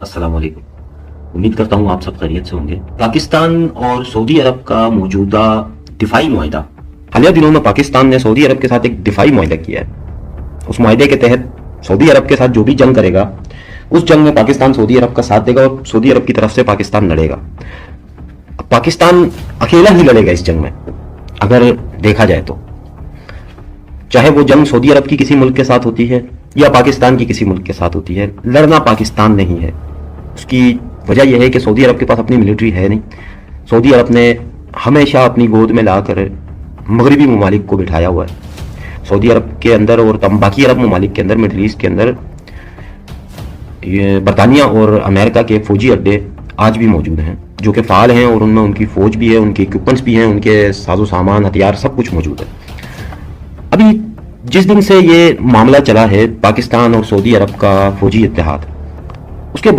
अस्सलाम वालेकुम। उम्मीद करता हूँ आप सब खैरियत से होंगे। पाकिस्तान और सऊदी अरब का मौजूदा दिफाई मुआहिदा, हालिया दिनों में पाकिस्तान ने सऊदी अरब के साथ एक दिफाई मुआहिदा किया है। उस मुआहिदे के तहत सऊदी अरब के साथ जो भी जंग करेगा, उस जंग में पाकिस्तान सऊदी अरब का साथ देगा और सऊदी अरब की तरफ से पाकिस्तान लड़ेगा। पाकिस्तान अकेला ही लड़ेगा इस जंग में, अगर देखा जाए तो। चाहे वो जंग सऊदी अरब की किसी मुल्क के साथ होती है या पाकिस्तान की किसी मुल्क के साथ होती है, लड़ना पाकिस्तान नहीं है। उसकी वजह यह है कि सऊदी अरब के पास अपनी मिलिट्री है नहीं। सऊदी अरब ने हमेशा अपनी गोद में लाकर मगरबी ममालिक को बिठाया हुआ है। सऊदी अरब के अंदर और बाकी अरब ममालिक के अंदर, मिडल ईस्ट के अंदर, ये बरतानिया और अमेरिका के फौजी अड्डे आज भी मौजूद हैं, जो कि फ़ाल हैं, और उनमें उनकी फ़ौज भी है, उनके इक्विपमेंट्स भी हैं, उनके साजो सामान, हथियार, सब कुछ मौजूद है। अभी जिस दिन से ये मामला चला है पाकिस्तान और सऊदी अरब का फौजी इत्तेहाद,